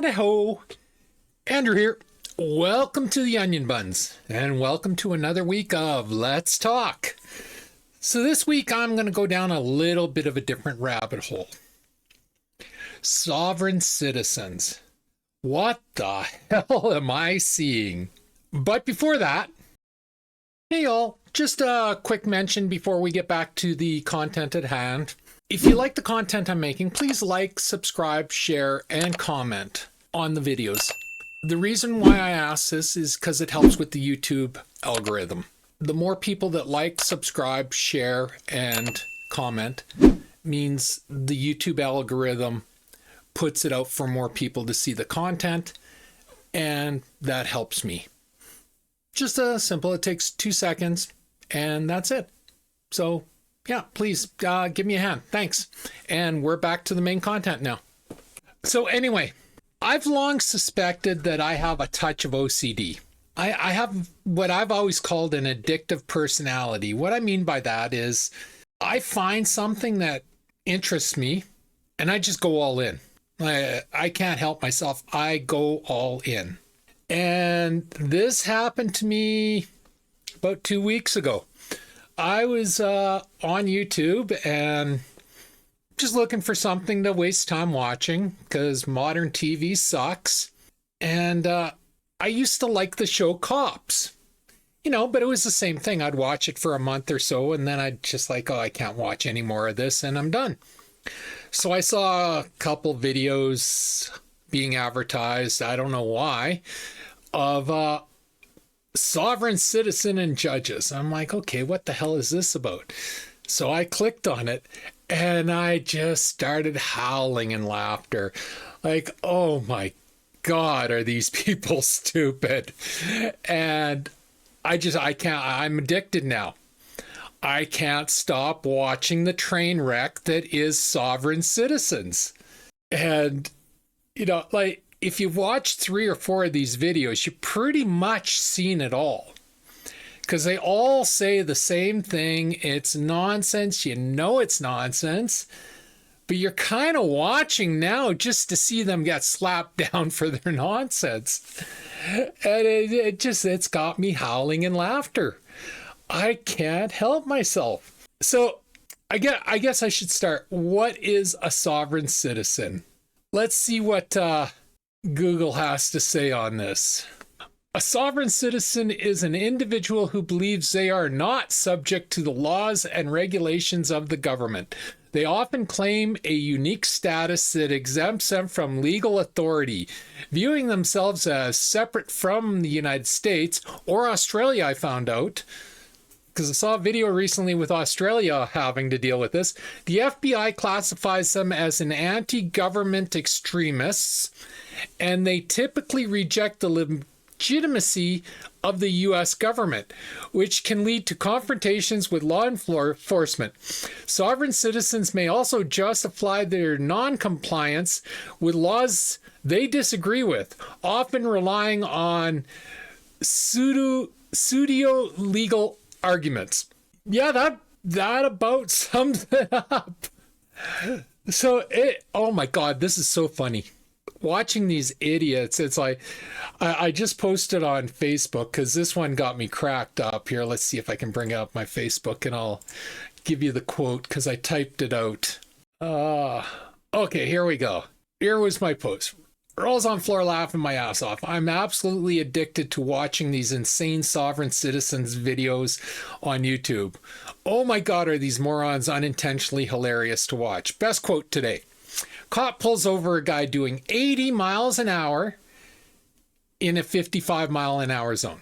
Howdy-ho, Andrew here. Welcome to the Onion Buns, and welcome to another week of Let's Talk. So this week I'm going to go down a little bit of a different rabbit hole. Sovereign citizens. What the hell am I seeing? But before that, hey y'all, just a quick mention before we get back to the content at hand. If you like the content I'm making, please like, subscribe, share, and comment on the videos. The reason why I ask this is because it helps with the YouTube algorithm. The more people that like, subscribe, share, and comment means the YouTube algorithm puts it out for more people to see the content, and that helps me. Just simple. It takes 2 seconds, and that's it. So yeah, please give me a hand. Thanks. And we're back to the main content now. So anyway, I've long suspected that I have a touch of OCD. I have what I've always called an addictive personality. What I mean by that is I find something that interests me and I just go all in. I can't help myself. I go all in. And this happened to me about 2 weeks ago. I was on YouTube and just looking for something to waste time watching because modern TV sucks. And I used to like the show Cops, but it was the same thing. I'd watch it for a month or so and then I'd just like, oh, I can't watch any more of this and I'm done. So I saw a couple videos being advertised, I don't know why, of sovereign citizen and judges. I'm like, okay, what the hell is this about? So I clicked on it and I just started howling in laughter. Like, oh my God, are these people stupid? And I can't, I'm addicted now. I can't stop watching the train wreck that is sovereign citizens. And, like, if you've watched 3 or 4 of these videos, you've pretty much seen it all. Because they all say the same thing. It's nonsense. You know it's nonsense. But you're kind of watching now just to see them get slapped down for their nonsense. And it's got me howling in laughter. I can't help myself. So I guess I should start. What is a sovereign citizen? Let's see what Google has to say on this. A sovereign citizen is an individual who believes they are not subject to the laws and regulations of the government. They often claim a unique status that exempts them from legal authority, viewing themselves as separate from the United States or Australia, I found out. Because I saw a video recently with Australia having to deal with this. The FBI classifies them as an anti-government extremists, and they typically reject the legitimacy of the U.S. government, which can lead to confrontations with law enforcement. Sovereign citizens may also justify their non-compliance with laws they disagree with, often relying on pseudo-legal arguments. Yeah, that about sums it up. So oh my God, this is so funny. Watching these idiots, it's like, I just posted on Facebook because this one got me cracked up. Here, let's see if I can bring up my Facebook and I'll give you the quote because I typed it out. Okay, here we go. Here was my post. Rolls on floor laughing my ass off. I'm absolutely addicted to watching these insane sovereign citizens videos on YouTube. Oh my God, are these morons unintentionally hilarious to watch. Best quote today. Cop pulls over a guy doing 80 miles an hour in a 55 mile an hour zone.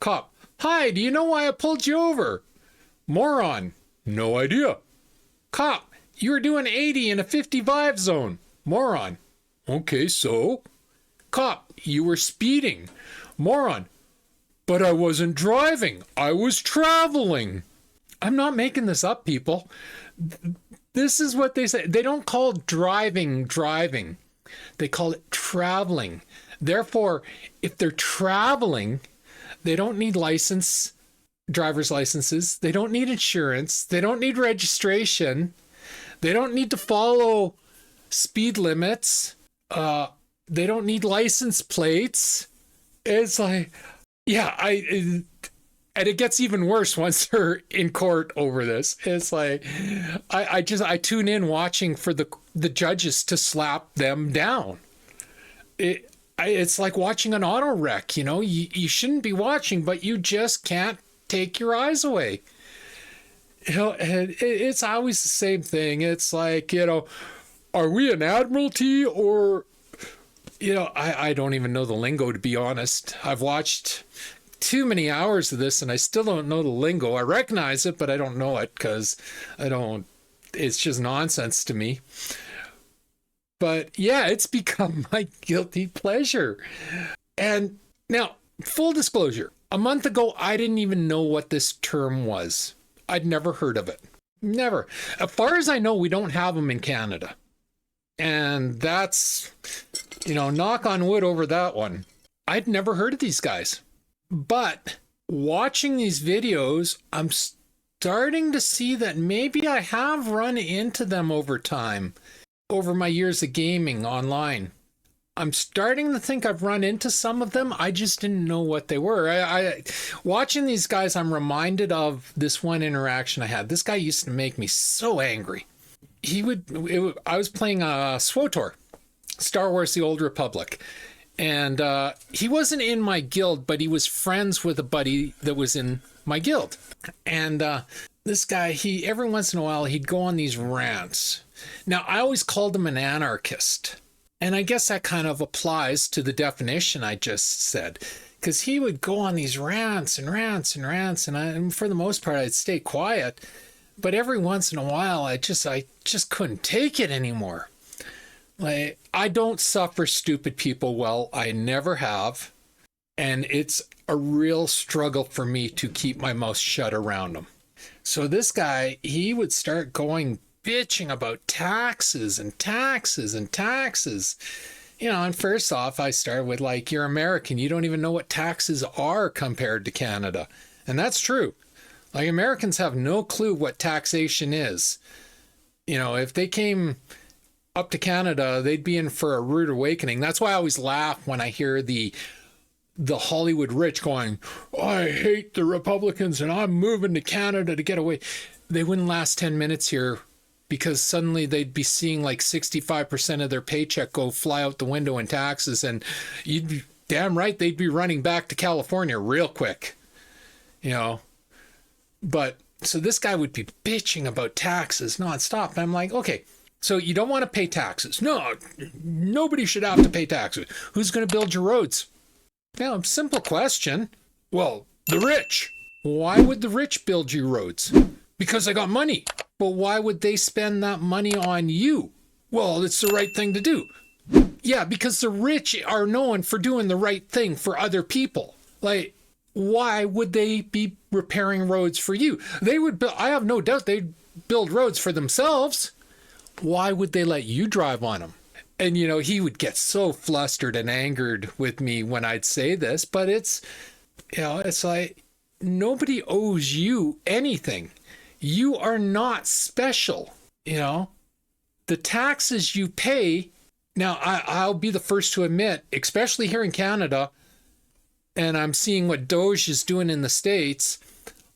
Cop, hi, do you know why I pulled you over? Moron, no idea. Cop, you were doing 80 in a 55 zone. Moron. Okay, so? Cop, you were speeding. Moron. But I wasn't driving. I was traveling. I'm not making this up, people. This is what they say. They don't call driving. They call it traveling. Therefore, if they're traveling, they don't need driver's licenses. They don't need insurance. They don't need registration. They don't need to follow speed limits. They don't need license plates. It's like, yeah, and it gets even worse once they're in court over this. It's like, I tune in watching for the judges to slap them down. It's like watching an auto wreck, you know, you shouldn't be watching, but you just can't take your eyes away. You know, and it's always the same thing. It's like, you know, are we an admiralty or, you know, I don't even know the lingo, to be honest. I've watched too many hours of this and I still don't know the lingo. I recognize it, but I don't know it because it's just nonsense to me. But yeah, it's become my guilty pleasure. And now, full disclosure, a month ago, I didn't even know what this term was. I'd never heard of it. Never. As far as I know, we don't have them in Canada. And that's, you know, knock on wood over that one. I'd never heard of these guys. But watching these videos, I'm starting to see that maybe I have run into them over time, over my years of gaming online. I'm starting to think I've run into some of them. I just didn't know what they were. I watching these guys, I'm reminded of this one interaction I had. This guy used to make me so angry. I was playing SWTOR, Star Wars: The Old Republic. And he wasn't in my guild, but he was friends with a buddy that was in my guild. And this guy, every once in a while, he'd go on these rants. Now, I always called him an anarchist. And I guess that kind of applies to the definition I just said. Because he would go on these rants and rants and rants. And for the most part, I'd stay quiet. But every once in a while, I just couldn't take it anymore. Like, I don't suffer stupid people well. I never have. And it's a real struggle for me to keep my mouth shut around them. So this guy, he would start going bitching about taxes and taxes and taxes. You know, and first off, I started with like, you're American. You don't even know what taxes are compared to Canada. And that's true. Like, Americans have no clue what taxation is. You know, if they came up to Canada, they'd be in for a rude awakening. That's why I always laugh when I hear the Hollywood rich going, I hate the Republicans and I'm moving to Canada to get away. They wouldn't last 10 minutes here because suddenly they'd be seeing like 65% of their paycheck go fly out the window in taxes, and you'd be damn right they'd be running back to California real quick. You know, but so this guy would be bitching about taxes nonstop. And I'm like, okay, so you don't want to pay taxes. No, nobody should have to pay taxes. Who's going to build your roads? Now, simple question. Well, the rich. Why would the rich build you roads? Because they got money. But why would they spend that money on you? Well, it's the right thing to do. Yeah, because the rich are known for doing the right thing for other people. Like, why would they be repairing roads for you? They would build, I have no doubt they'd build roads for themselves. Why would they let you drive on them? And, you know, he would get so flustered and angered with me when I'd say this, but it's, you know, it's like, nobody owes you anything. You are not special, you know. The taxes you pay, now I'll be the first to admit, especially here in Canada, and I'm seeing what Doge is doing in the States,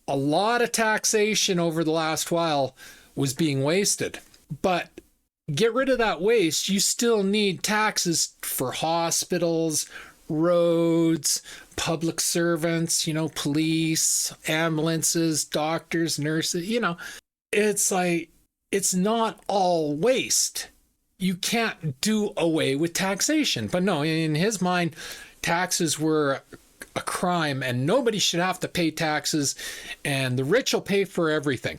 a lot of taxation over the last while was being wasted. But get rid of that waste, you still need taxes for hospitals, roads, public servants, you know, police, ambulances, doctors, nurses, you know. It's like, it's not all waste. You can't do away with taxation. But no, in his mind, taxes were a crime and nobody should have to pay taxes and the rich will pay for everything.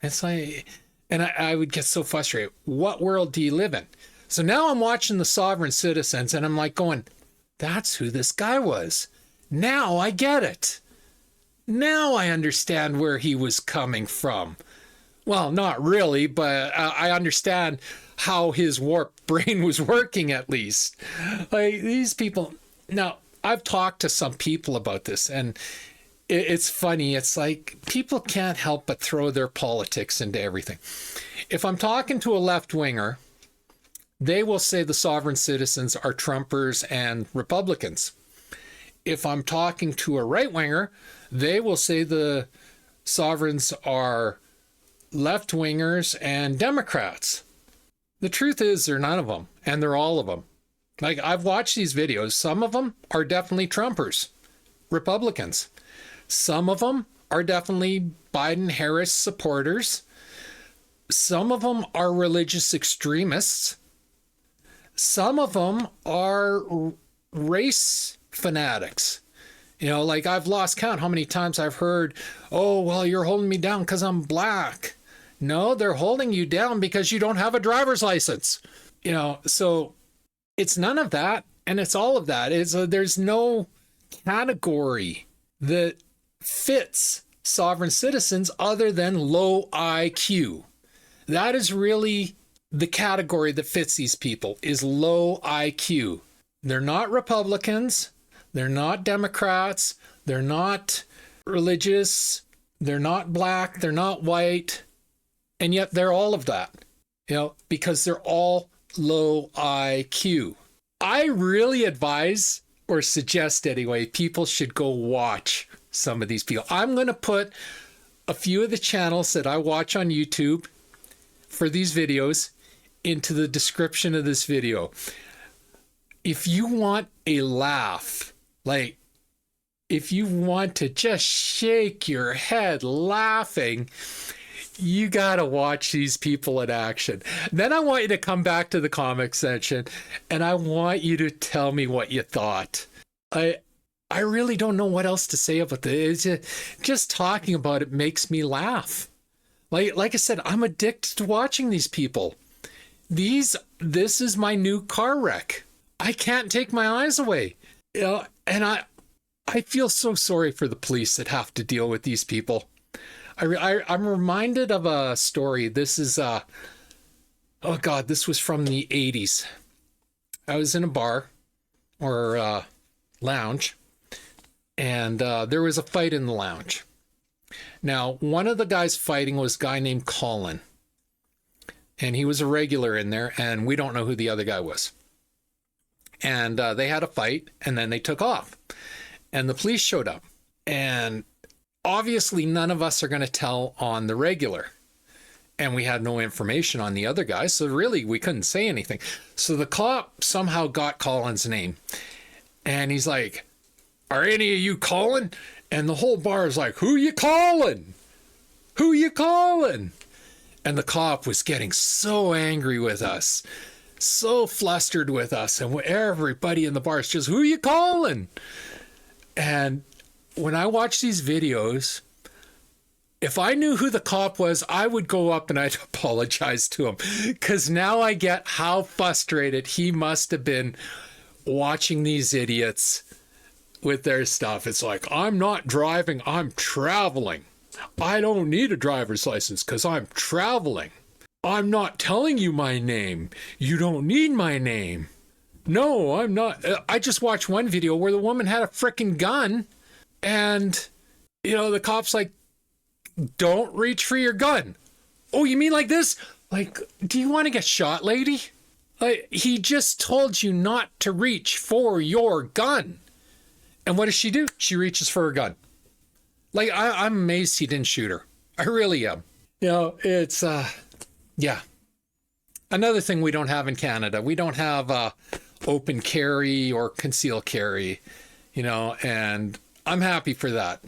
It's like, and I would get so frustrated. What world do you live in? So now I'm watching The Sovereign Citizens and I'm like going, that's who this guy was. Now I get it. Now I understand where he was coming from. Well, not really, but I understand how his warped brain was working at least. Like, these people. Now, I've talked to some people about this and it's funny. It's like people can't help but throw their politics into everything. If I'm talking to a left winger, they will say the sovereign citizens are Trumpers and Republicans. If I'm talking to a right-winger, they will say the sovereigns are left-wingers and Democrats. The truth is they're none of them, and they're all of them. Like, I've watched these videos. Some of them are definitely Trumpers, Republicans. Some of them are definitely Biden-Harris supporters. Some of them are religious extremists. Some of them are race fanatics. You know, like, I've lost count how many times I've heard, oh, well, you're holding me down because I'm black. No, they're holding you down because you don't have a driver's license. You know, so it's none of that, and it's all of that. There's no category that fits sovereign citizens other than low IQ. That is really the category that fits these people, is low IQ. They're not Republicans. They're not Democrats. They're not religious. They're not black. They're not white. And yet they're all of that, you know, because they're all low IQ. I really advise, or suggest anyway, people should go watch some of these people. I'm going to put a few of the channels that I watch on YouTube for these videos into the description of this video. If you want a laugh, like, if you want to just shake your head laughing, you gotta watch these people in action. Then I want you to come back to the comment section and I want you to tell me what you thought. I really don't know what else to say about this. Just talking about it makes me laugh. Like I said, I'm addicted to watching these people. This is my new car wreck. I can't take my eyes away. You know, and I feel so sorry for the police that have to deal with these people. I'm reminded of a story. This is, oh God, this was from the 80s. I was in a bar or lounge, and there was a fight in the lounge. Now, one of the guys fighting was a guy named Colin, and he was a regular in there, and we don't know who the other guy was. And they had a fight, and then they took off, and the police showed up, and obviously, none of us are going to tell on the regular. And we had no information on the other guy, so really, we couldn't say anything. So the cop somehow got Colin's name. And he's like, are any of you Colin? And the whole bar is like, who you calling? Who you calling? And the cop was getting so angry with us, so flustered with us. And everybody in the bar is just, who you calling? And when I watch these videos, if I knew who the cop was, I would go up and I'd apologize to him, because now I get how frustrated he must have been watching these idiots with their stuff. It's like, I'm not driving, I'm traveling. I don't need a driver's license because I'm traveling. I'm not telling you my name. You don't need my name. No, I'm not. I just watched one video where the woman had a freaking gun. And, you know, the cop's like, don't reach for your gun. Oh, you mean like this? Like, do you want to get shot, lady? Like, he just told you not to reach for your gun. And what does she do? She reaches for her gun. Like, I'm amazed he didn't shoot her. I really am. You know, it's, yeah. Another thing we don't have in Canada, we don't have open carry or concealed carry, you know, and I'm happy for that.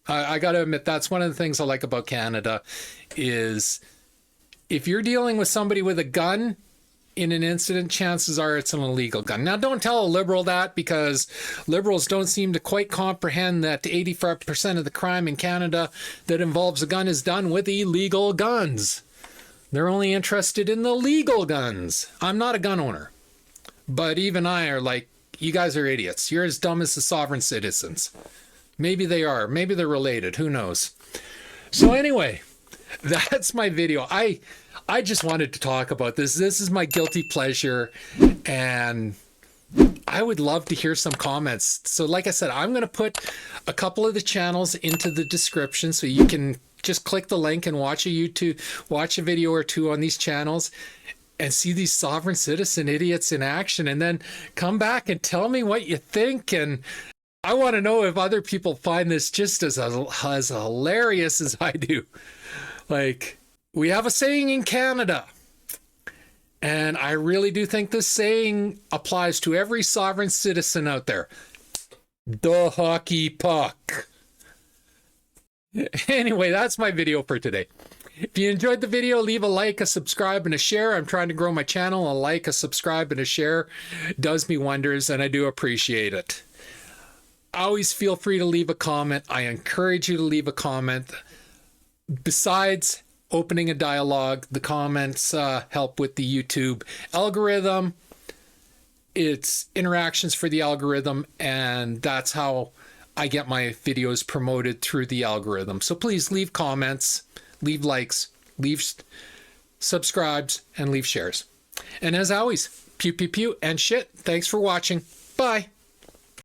I got to admit, that's one of the things I like about Canada is if you're dealing with somebody with a gun in an incident, chances are it's an illegal gun. Now, don't tell a liberal that, because liberals don't seem to quite comprehend that 85% of the crime in Canada that involves a gun is done with illegal guns. They're only interested in the legal guns. I'm not a gun owner, but even I are like, you guys are idiots. You're as dumb as the sovereign citizens. Maybe they are. Maybe they're related. Who knows? So anyway, that's my video. I just wanted to talk about this. This is my guilty pleasure, and I would love to hear some comments. So like I said, I'm going to put a couple of the channels into the description so you can just click the link and watch a video or two on these channels. and see these sovereign citizen idiots in action, and then come back and tell me what you think. And I want to know if other people find this just as hilarious as I do. Like, we have a saying in Canada, and I really do think this saying applies to every sovereign citizen out there. The hockey puck. Anyway, that's my video for today. If you enjoyed the video, leave a like, a subscribe, and a share. I'm trying to grow my channel. A like, a subscribe, and a share does me wonders, and I do appreciate it. Always feel free to leave a comment. I encourage you to leave a comment. Besides opening a dialogue, the comments help with the YouTube algorithm. It's interactions for the algorithm, and that's how I get my videos promoted through the algorithm. So please leave comments, leave likes, leave subscribes, and leave shares. And as always, pew, pew, pew, and shit. Thanks for watching. Bye.